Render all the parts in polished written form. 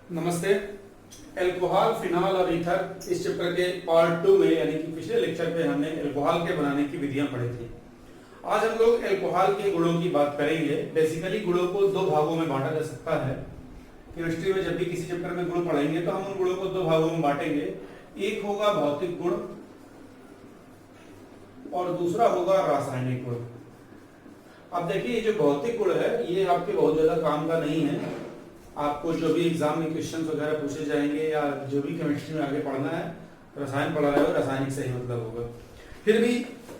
नमस्ते। Alcohol, phenol और ether इस चैप्टर के पार्ट 2 में यानी कि पिछले लेक्चर पे हमने एल्कोहल के बनाने की विधियां पढ़ी थी। आज हम लोग एल्कोहल के गुणों की बात करेंगे। बेसिकली गुणों को दो भागों में बांटा जा सकता है। केमिस्ट्री में जब भी किसी चैप्टर में गुण पढ़ेंगे तो हम उन गुणों को दो भागों में बांटेंगे। एक होगा भौतिक गुण और दूसरा होगा रासायनिक गुण। अब देखिए, ये जो भौतिक गुण है ये आपके बहुत ज्यादा काम का नहीं है। आपको जो भी एग्जाम में क्वेश्चन वगैरह पूछे जाएंगे या जो भी केमिस्ट्री में आगे पढ़ना है, रसायन पढ़ा रहे हो, रासायनिक से ही मतलब होगा। फिर भी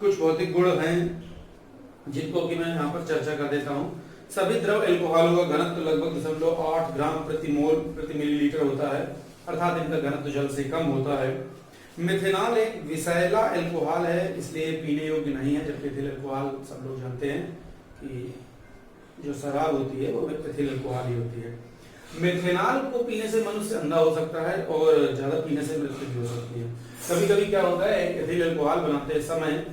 कुछ भौतिक गुण हैं जिनको कि मैं यहाँ पर चर्चा कर देता हूँ। सभी द्रव एल्कोहलों का घनत्व लगभग 0.8 ग्राम प्रति मोल प्रति मिलीलीटर होता है, अर्थात इनका घनत्व जल से कम होता है। मिथेनॉल एक विषैला एल्कोहल है, इसलिए पीने योग्य नहीं है। जबकि एथिल एल्कोहल सब लोग जानते हैं कि जो शराब होती है वो एथिल एल्कोहल ही होती है। मेथेनॉल को पीने से मनुष्य अंधा हो सकता है और ज्यादा पीने से मृत्यु भी हो सकती है। कभी कभी क्या होता है, एथिल एल्कोहल बनाते समय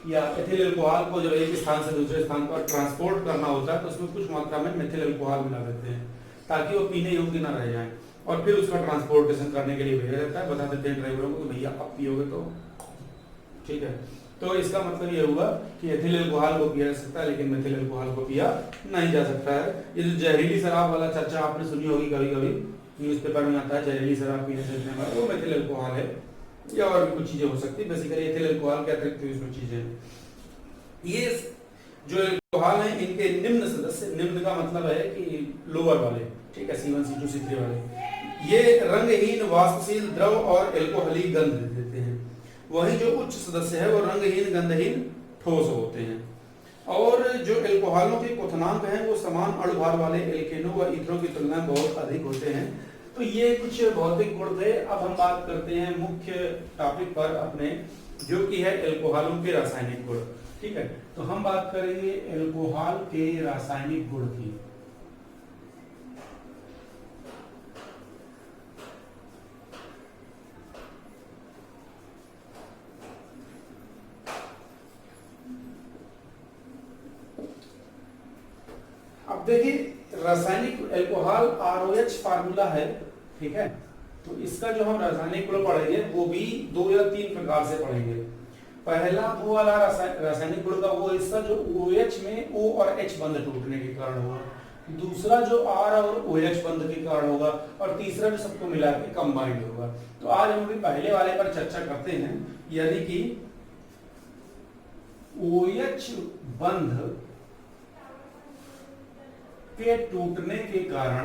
या एथिल एल्कोहल को जब एक स्थान से दूसरे स्थान पर ट्रांसपोर्ट करना होता है तो उसमें कुछ मात्रा में मेथिल एल्कोहल मिला देते हैं ताकि वो पीने योग्य ना रह जाए, और फिर उसका ट्रांसपोर्टेशन करने के लिए भेजा जाता है। बता देते हैं ड्राइवरों को भैया आप पियोगे तो ठीक है। तो इसका मतलब ये हुआ कि एथिल अल्कोहल को पिया जा सकता है लेकिन मेथिल अल्कोहल को पिया नहीं जा सकता है। ये जो जहरीली शराब वाला चर्चा आपने सुनी होगी, कभी कभी न्यूज़पेपर में आता है जहरीली शराब पीने से इतने बार, वो मेथिल अल्कोहल है या और भी कुछ चीजें हो सकती है। बेसिकली एथिल अल्कोहल के अतिरिक्त इसमें चीजें हैं। ये जो अल्कोहल है इनके निम्न सदस्य, निम्न का मतलब है कि लोअर वाले, ठीक है, C1 C2 C3 वाले, ये रंगहीन वाष्पशील द्रव और एल्कोहली गंध देते हैं। वही जो उच्च सदस्य है वो रंगहीन गंधहीन ठोस होते हैं। और जो एल्कोहलों के क्वथनांक हैं वो समान अणुभार वाले एल्केनों व ईथरों की तुलना में बहुत अधिक होते हैं। तो ये कुछ भौतिक गुण थे। अब हम बात करते हैं मुख्य टॉपिक पर अपने, जो कि है एल्कोहलों के रासायनिक गुण। ठीक है, तो हम बात करेंगे एल्कोहल के रासायनिक गुण की। अब देखिए, रासायनिक एल्कोहल ROH फार्मूला है, ठीक है। तो इसका जो हम रासायनिक गुण पढ़ेंगे वो भी 2 या 3 प्रकार से पढ़ेंगे। पहला वो वाला रासायनिक गुण का वो हिस्सा जो OH में O और H बंध टूटने के कारण होगा, दूसरा जो R और OH बंध के कारण होगा, और तीसरा जो सबको मिला के कंबाइंड होगा। तो आज हम भी पहले वाले पर चर्चा करते हैं, यानी कि OH बंध के टूटने के कारण,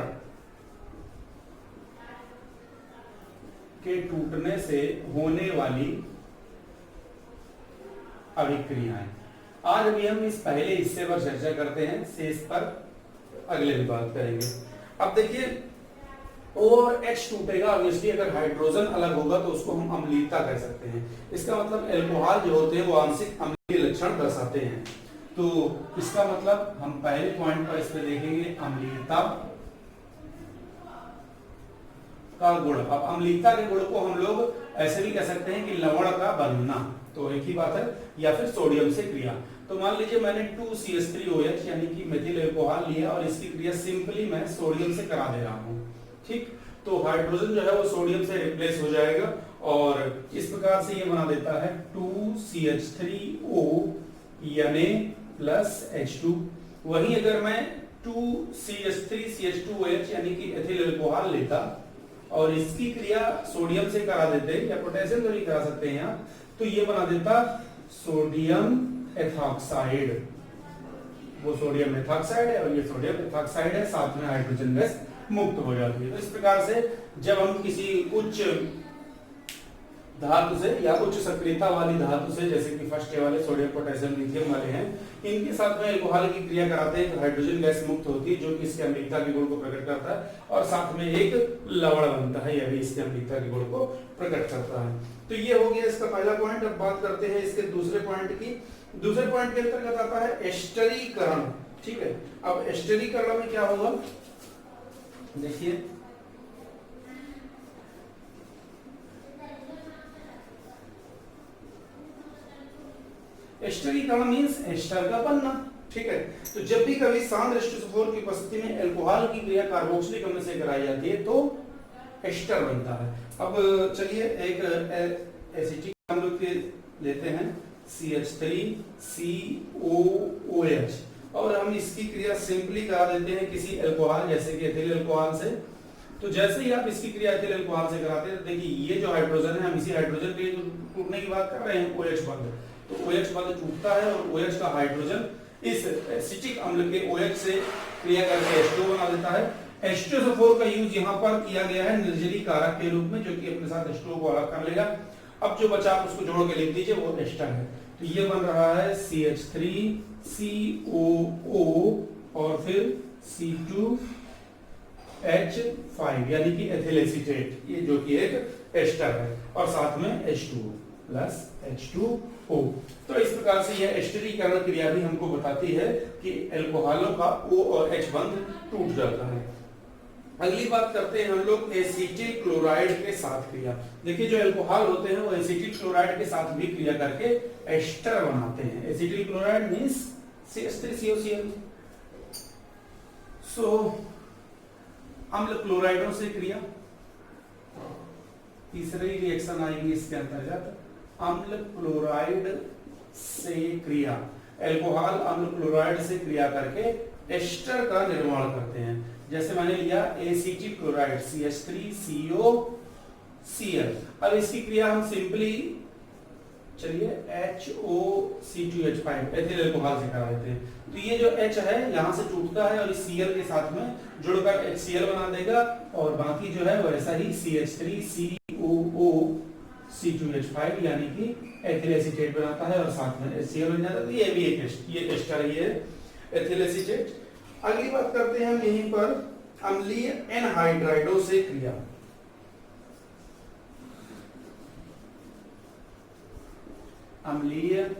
के टूटने से होने वाली अभिक्रियाएं। आज अभी हम इस पहले हिस्से पर चर्चा करते हैं, शेष पर अगले में बात करेंगे। अब देखिए, O और H टूटेगा, ऑब्वियसली अगर हाइड्रोजन अलग होगा तो उसको हम अम्लीयता कह सकते हैं। इसका मतलब एल्कोहल जो होते हैं वो आंशिक अम्लीय लक्षण दर्शाते हैं। तो इसका मतलब हम पहले पॉइंट पर इस पे देखेंगे अम्लीयता का गुण। अब अम्लीयता के गुण को हम लोग ऐसे भी कह सकते हैं कि लवण का बनना, तो एक ही बात है, या फिर सोडियम से क्रिया। तो मान लीजिए मैंने 2CH3OH यानी कि मेथिल अल्कोहल लिया और इसकी क्रिया सिंपली मैं सोडियम से करा दे रहा हूँ, ठीक। तो हाइड्रोजन जो है वो सोडियम से रिप्लेस हो जाएगा और इस प्रकार से ये बना देता है 2CH3O प्लस H2। वहीं अगर मैं 2CH3CH2OH यानी कि एथिल अल्कोहल लेता और इसकी क्रिया सोडियम से करा देते, या पोटेशियम से भी करा सकते हैं आप, तो ये बना देता सोडियम एथॉक्साइड। वो सोडियम एथॉक्साइड है और ये सोडियम एथॉक्साइड है, साथ में हाइड्रोजन गैस मुक्त हो जाती है। तो इस प्रकार से जब हम किसी उच्च धातु से या उच्च सक्रियता वाली धातु से, जैसे कि फर्स्ट वाले सोडियम पोटेशियम लिथियम वाले हैं, इनके साथ में एल्कोहल की क्रिया कराते हैं तो हाइड्रोजन गैस मुक्त होती है, जो कि इसके अम्लीयता के गुण को प्रकट करता है, और साथ में एक लवण बनता है, यह भी इसके अम्लीयता के गुण को प्रकट करता है। तो ये हो गया इसका पहला पॉइंट। अब बात करते हैं इसके दूसरे पॉइंट की। दूसरे पॉइंट के अंतर्गत आता है एस्टरीकरण, ठीक है। अब एस्टरीकरण में क्या होगा, देखिए, एस्टरीकरण मींस एस्टर का बनना, ठीक है। तो जब भी कभी सांद्र H2SO4 की उपस्थिति में अल्कोहल की क्रिया कार्बोक्सिलिक अम्ल से कराई जाती है तो एस्टर बनता है। अब चलिए एक एसिटिक अम्ल के लेते हैं CH3COOH और हम इसकी क्रिया सिंपली करा देते हैं किसी अल्कोहल जैसे कि एथिल अल्कोहल से। तो जैसे ही आप इसकी क्रिया एथिल अल्कोहल से कराते हैं, देखिए ये जो हाइड्रोजन है, हम इसी हाइड्रोजन के टूटने की बात कर रहे हैं, OH बंध। तो OH बंध टूटता है और OH का हाइड्रोजन इस एसिटिक अम्ल के OH से क्रिया करके H2 बना देता है। H2SO4 का यूज यहाँ पर किया गया है निर्जलीय कारक के रूप में, जो कि अपने साथ H2 को अलग कर लेगा। अब जो बचा आप उसको जोड़ के लिख दीजिए, वो एस्टर है। तो ये बन रहा है CH3COO और फिर C2H5 यानी कि एथिल एसीटेट, ये जो कि एक एस्टर है, और साथ में H2O प्लस H2O। तो इस प्रकार से यह एस्टरीकरण क्रिया भी हमको बताती है कि अल्कोहलों का O और H बंध टूट जाता है। अगली बात करते हैं हम लोग एसिटिल क्लोराइड के साथ क्रिया। देखिए जो अल्कोहल होते हैं वो एसिटिल क्लोराइड के साथ भी क्रिया करके एस्टर बनाते हैं। Acetyl chloride means CH3COCl। सो अम्ल क्लोराइडों से क्रिया, तीसरी रिएक्शन आएगी इसके अंतर्गत, अम्ल क्लोराइड से क्रिया। अल्कोहल अम्ल क्लोराइड से क्रिया करके एस्टर का निर्माण करते हैं। जैसे मैंने लिया एसिटिल क्लोराइड CH3COCl। अब इसकी क्रिया हम सिंपली चलिए HOC2H5 एथिल अल्कोहल से करा देते हैं। तो ये जो H है यहाँ से टूटता है और इस Cl के साथ में जुड़कर HCl बना देगा, और बाकी जो है वैसा ही CH3COOC2H5 यानी कि एथिल एसीटेट बनाता है और साथ में HCl बन जाता है। तो ये भी एक एस्टर है, ये एथिल एसीटेट। अगली बात करते हैं हम यहीं पर अम्लीय एनहाइड्राइडों से क्रिया। अम्लीय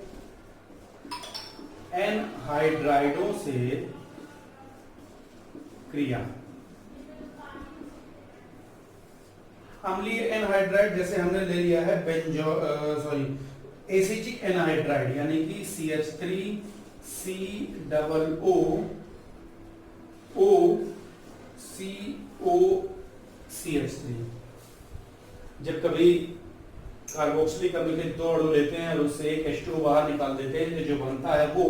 एनहाइड्राइडों से क्रिया। अम्लीय एनहाइड्राइड जैसे हमने ले लिया है एसिटिक एनहाइड्राइड यानी कि CH3COOCH3। जब कभी कार्बोक्सिलिक अम्ल के दो अणु लेते हैं और उससे एक H2 बाहर निकाल देते हैं, तो जो बनता है वो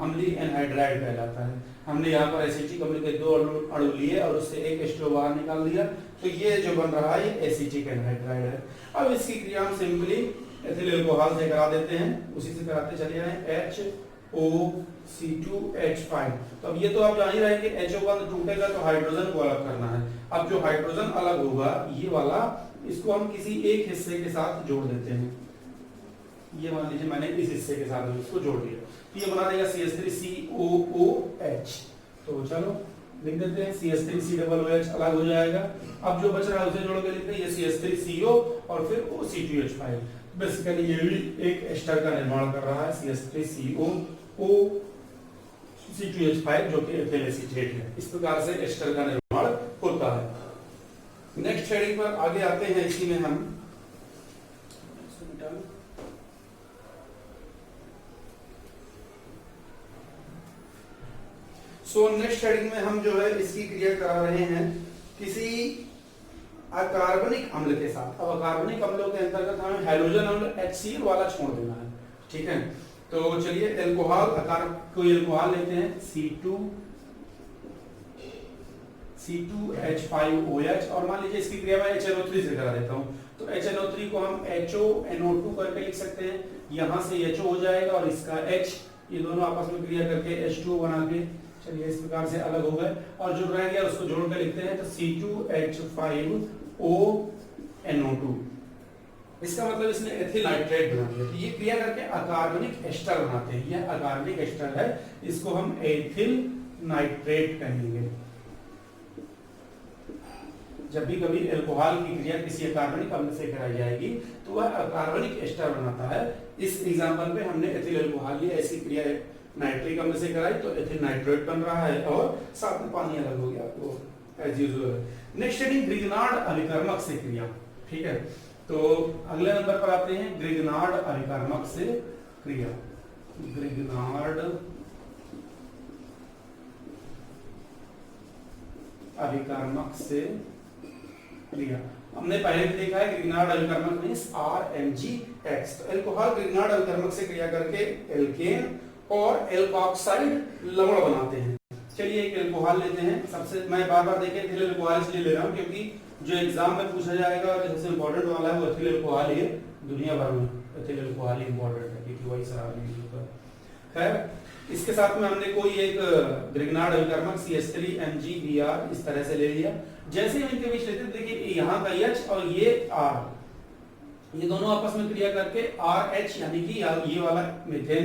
अम्लीय एनहाइड्राइड कहलाता है। हमने यहाँ पर एसिटिक अम्ल के दो अणु लिए और उससे एक H2 बाहर निकाल दिया, तो ये जो बन रहा है ये एसिटिक एनहाइड्राइड है। अब इसकी क्रिया हम सिंपली एथिल अल्कोहल से करा देते हैं, उसी से कराते चले जाएं HOC2H5। तो अब ये तो आप जान ही रहे हैं कि HO बंध टूटेगा तो हाइड्रोजन को अलग करना है। अब जो हाइड्रोजन अलग होगा ये वाला, इसको हम किसी एक हिस्से के साथ जोड़ देते हैं। ये मान लीजिए मैंने इस हिस्से के साथ इसको जोड़ दिया, तो ये बना देगा CH3COOH। तो चलो लिख देते हैं CH3COOH अलग हो जाएगा। अब जो बच रहा है उसे जोड़ के लिखते हैं, ये CH3CO और फिर OC2H5। बेसिकली ये भी एक एस्टर का निर्माण कर रहा है, CH3COOC2H5 जो कि एथिल एसीटेट है। इस प्रकार से एस्टर का निर्माण होता है। नेक्स्ट हेडिंग पर आगे आते हैं, इसी में हम नेक्स्ट हेडिंग में हम जो है इसकी क्रिया करा रहे हैं किसी अकार्बनिक अम्ल के साथ। अब अकार्बनिक अम्लों के अंतर्गत हमें हैलोजन अम्ल HCl वाला छोड़ देना है, ठीक है। तो चलिए अल्कोहल कोई अल्कोहल लेते हैं C2H5OH और मान लीजिए इसकी क्रिया मैं HNO3 से करा देता हूँ। तो HNO3 को हम HONO2 करके लिख सकते हैं, यहाँ से HO हो जाएगा और इसका H, ये दोनों आपस में क्रिया करके H2 बना के चलिए इस प्रकार से अलग हो गए, और जो रह गया उसको जोड़ कर लिखते हैं तो C2H5ONO2। इसका मतलब इसने एथिल नाइट्रेट बना दिया। तो ये क्रिया करके अकार्बनिक एस्टर बनाते हैं, यह अकार्बनिक एस्टर है, इसको हम एथिल नाइट्रेट कहेंगे। जब भी कभी अल्कोहल की क्रिया किसी अकार्बनिक अम्ल से कराई जाएगी तो वह अकार्बनिक एस्टर बनाता है। इस एग्जांपल पे हमने एथिल अल्कोहल लिया, इसकी क्रिया नाइट्रिक अम्ल से कराई तो एथिल नाइट्रेट बन रहा है और साथ में पानी अलग हो गया, तो as usual. Next heading Grignard अभिकर्मक से क्रिया, ठीक है। तो अगले नंबर पर आते हैं ग्रिग्नार्ड अभिकर्मक से क्रिया। ग्रिग्नार्ड अभिकर्मक से क्रिया। हमने पहले भी देखा है ग्रिग्नार्ड अभिकर्मक मींस RMgX। तो एल्कोहल ग्रिग्नार्ड अभिकर्मक से क्रिया करके एल्केन और एल्कोऑक्साइड लवण बनाते हैं। चलिए एक एल्कोहल लेते हैं। सबसे मैं बार बार देखे एथिल एल्कोहल इसलिए ले रहा हूं क्योंकि जो एग्जाम में पूछा जाएगा और सबसे इंपॉर्टेंट वाला है वो एथिल एल्कोहल ही है। दुनिया भर में एथिल एल्कोहल ही इंपॉर्टेंट है क्योंकि वही शराब यूज होता है। खैर इसके साथ में हमने कोई एक ग्रिग्नार्ड अभिकर्मक CH3MgBr इस तरह से ले लिया। जैसे ही इनके बीच लेते देखिए यहाँ का H और ये R, ये दोनों आपस में क्रिया करके RH यानी कि ये वाला मीथेन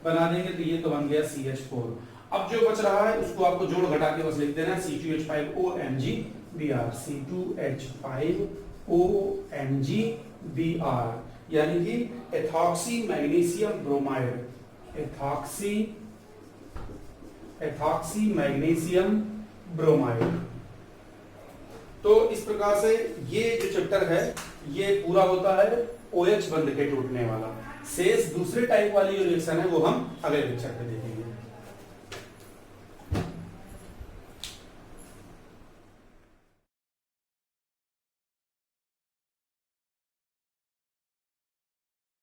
बना देंगे। तो ये तो बन गया CH4। अब जो बच रहा है उसको आपको जोड़ घटा के बस लिख देना है C2H5OMgBr, C2H5OMgBr यानी कि ethoxy magnesium bromide, ethoxy magnesium bromide. तो इस प्रकार से ये जो चैप्टर है ये पूरा होता है OH बंध के टूटने वाला। शेष दूसरे टाइप वाली जो रिएक्शन है वो हम अगले लेक्चर पे देखेंगे।